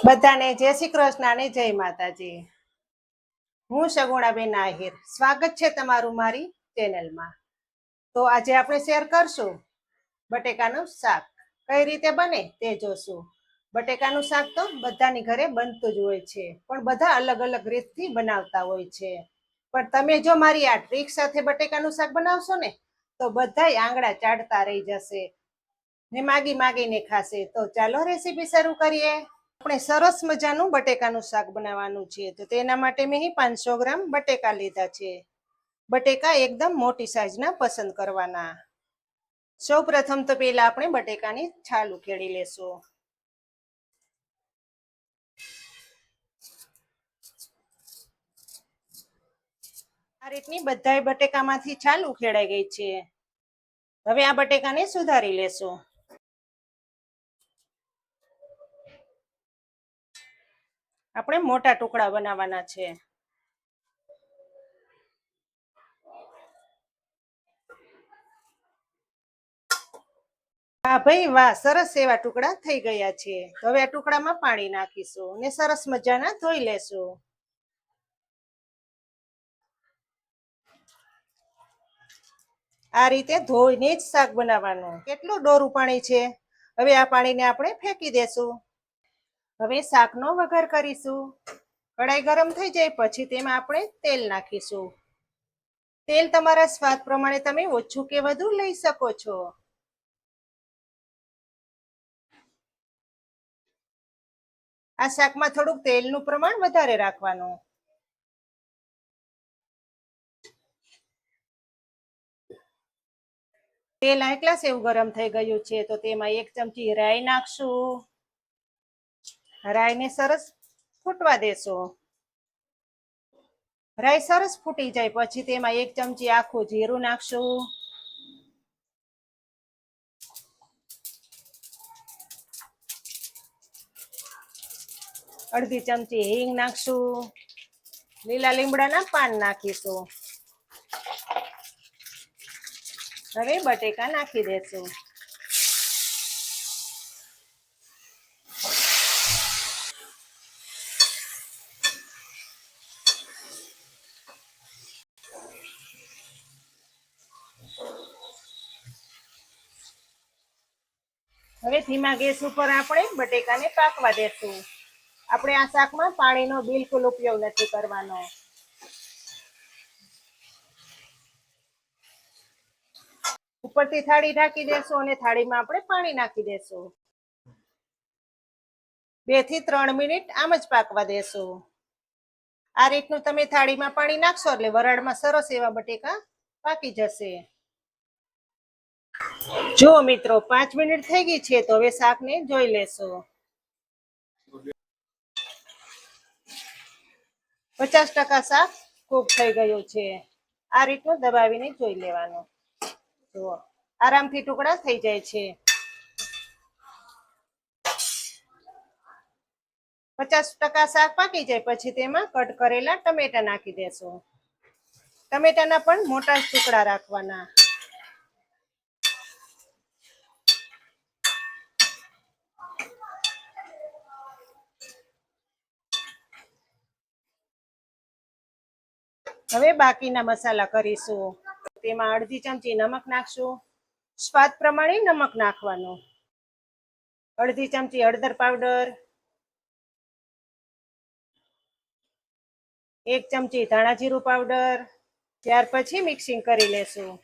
બધાને જય શ્રી કૃષ્ણ અને જય માતાજી. હું સગુણાબેન આહિર. સ્વાગત છે તમારું મારી ચેનલમાં. તો આજે આપણે શેર કરશું બટેકાનું શાક. કઈ રીતે બને તે જોશું. બટેકાનું શાક તો બધાની ઘરે બનતું જ હોય છે, પણ બધા અલગ અલગ રીતથી બનાવતા હોય છે. પણ તમે જો મારી આ ટ્રીક સાથે બટેકાનું શાક બનાવશો ને, તો બધાય આંગળા ચાટતા રહી જશે ને માગી માગીને ખાશે. તો ચાલો રેસીપી શરૂ કરીએ. આપણે સરસ મજાનું બટેકાનું શાક બનાવવાનું છે, તો તેના માટે મેં 500 ગ્રામ બટેકા લીધા છે. બટેકા એકદમ મોટી સાઈઝના પસંદ કરવાના. સૌ પ્રથમ તો પહેલા આપણે બટેકાની છાલ ઉખેડી લેશું. આ રીતની બધાય બટેકામાંથી છાલ ઉખેડાઈ ગઈ છે. હવે આ બટેકાને સુધારી લેશું. આપણે મોટા ટુકડા બનાવવાના છે. હા ભાઈ વાહ, સરસ એવા ટુકડા થઈ ગયા છે. હવે આ ટુકડામાં પાણી નાખીશું અને સરસ મજાના ધોઈ લેશું. આ રીતે ધોઈને જ શાક બનાવવાનું. કેટલું ડોરું પાણી છે. હવે આ પાણીને આપણે ફેંકી દેશું. હવે શાકનો વઘાર કરીશું. કડાઈ ગરમ થઈ જાય પછી તેમાં આપણે તેલ નાખીશું. તેલ તમારા સ્વાદ પ્રમાણે તમે ઓછું કે વધુ લઈ શકો છો. આ શાકમાં થોડુંક તેલનું પ્રમાણ વધારે રાખવાનું. તેલ આટલા સેવ ગરમ થઈ ગયું છે, તો તેમાં 1 ચમચી રાઈ નાખશું. રાઈને સરસ ફૂટવા દેશું. રાઈ સરસ ફૂટી જાય પછી તેમાં 1 ચમચી આખું જીરું નાખશું. અડધી ચમચી હિંગ નાખશું. લીલા લીમડાના પાન નાખીશું. હવે બટેકા નાખી દેશું. હવે ધીમા ગેસ ઉપર આપણે બટેકાને પાકવા દેશું. આપણે આ શાકમાં પાણીનો બિલકુલ ઉપયોગ નથી કરવાનો. ઉપરથી થાળી ઢાંકી દેશું અને થાળીમાં આપણે પાણી નાખી દેશું. 2 થી 3 મિનિટ આમ જ પાકવા દેશું. આ રીતનું તમે થાળીમાં પાણી નાખશો એટલે વરાળમાં સરસ એવા બટેકા પાકી જશે. જો મિત્રો 5 મિનિટ થઈ ગઈ છે, તો હવે શાકને જોઈ લેશું. 50% શાક કૂક થઈ ગયું છે. આ રીતનું દબાવીને જોઈ લેવાનું. જુઓ, આરામથી ટુકડા થઈ જાય છે. 50% શાક પાકી જાય પછી તેમાં કટ કરેલા ટમેટા નાખી દેશું. ટમેટાના પણ મોટા ટુકડા રાખવાના. હવે બાકીના મસાલા કરીશું. તેમાં અડધી ચમચી નમક નાખશું. સ્વાદ પ્રમાણે નમક નાખવાનું. અડધી ચમચી હળદર પાવડર, 1 ચમચી ધાણા જીરું પાવડર. ત્યાર પછી મિક્સિંગ કરી લેશું.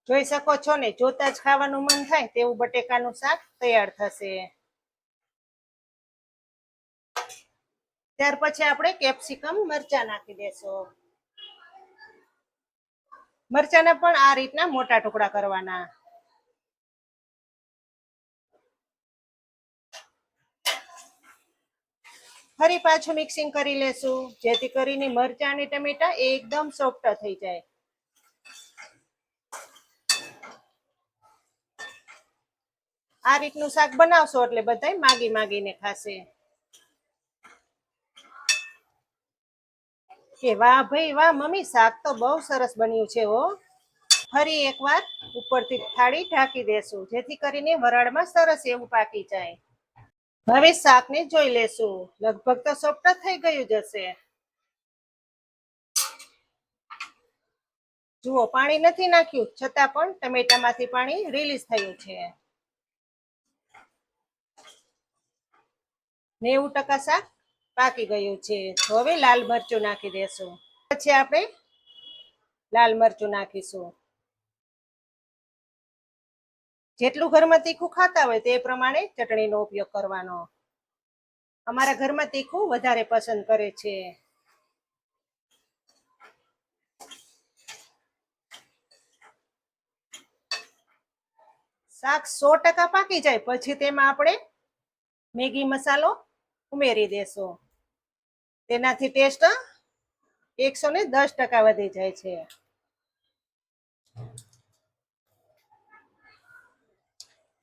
જોઈ શકો છો ને, જોતા જ ખાવાનું મન થાય તેવું બટેકાનું શાક તૈયાર થશે. ત્યાર પછી આપણે કેપ્સિકમ મરચા નાખી દેશું. મરચાના પણ આ રીતના મોટા ટુકડા કરવાના. ફરી પાછું મિક્સિંગ કરી લેશું, જેથી કરીને મરચા અને ટમેટા એકદમ સોફ્ટ થઈ જાય. આ રીતનું શાક બનાવશો એટલે બધાય માગી માગીને ખાશે. કે વાહ ભાઈ વાહ મમ્મી, શાક તો બહુ સરસ બન્યું છે હો. ફરી એકવાર ઉપરથી થાળી ઢાંકી દેશું, જેથી કરીને વરાળમાં સરસ એવું પાકી જાય. હવે શાકને જોઈ લેશું, લગભગ તો સોફ્ટ થઈ ગયું જશે. જુઓ, પાણી નથી નાખ્યું છતાં પણ ટમેટામાંથી પાણી રિલીઝ થયું છે. 90% શાક પાકી ગયું છે. હવે લાલ મરચું નાખી દેશું. પછી આપણે લાલ મરચું નાખીશું. જેટલું ઘરમાં તીખું ખાતા હોય તે પ્રમાણે ચટણીનો ઉપયોગ કરવાનો. અમારા ઘરમાં તીખું વધારે પસંદ કરે છે. શાક 100% પાકી જાય પછી તેમાં આપણે મેગી મસાલો ઉમેરી દેશું. તેનાથી ટેસ્ટ 110% વધી જાય છે.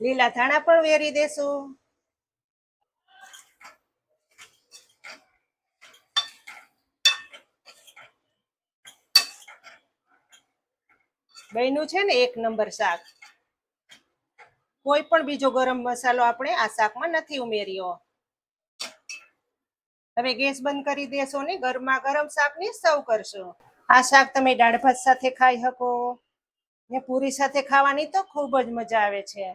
લીલા ધાણા પણ વેરી દેશું. બન્યું છે ને એક નંબર શાક. કોઈ પણ બીજો ગરમ મસાલો આપણે આ શાકમાં નથી ઉમેર્યો. હવે ગેસ બંધ કરી દેશો ને ગરમા ગરમ શાકની સર્વ કરશો. આ શાક તમે દાળ ભાત સાથે ખાઈ શકો ને પૂરી સાથે ખાવાની તો ખૂબ જ મજા આવે છે.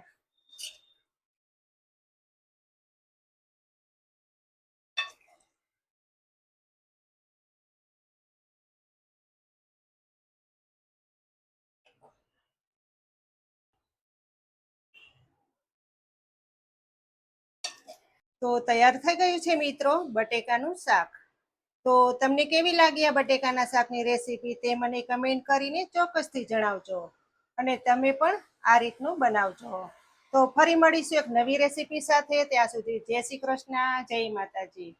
તો તૈયાર થઈ ગયું છે મિત્રો બટેકાનું શાક. તો તમને કેવી લાગી આ બટેકાના શાકની રેસીપી તે મને કમેન્ટ કરીને ચોક્કસથી જણાવજો. અને તમે પણ આ રીતનું બનાવજો. તો ફરી મળીશું એક નવી રેસીપી સાથે. ત્યાં સુધી જય શ્રી કૃષ્ણ, જય માતાજી.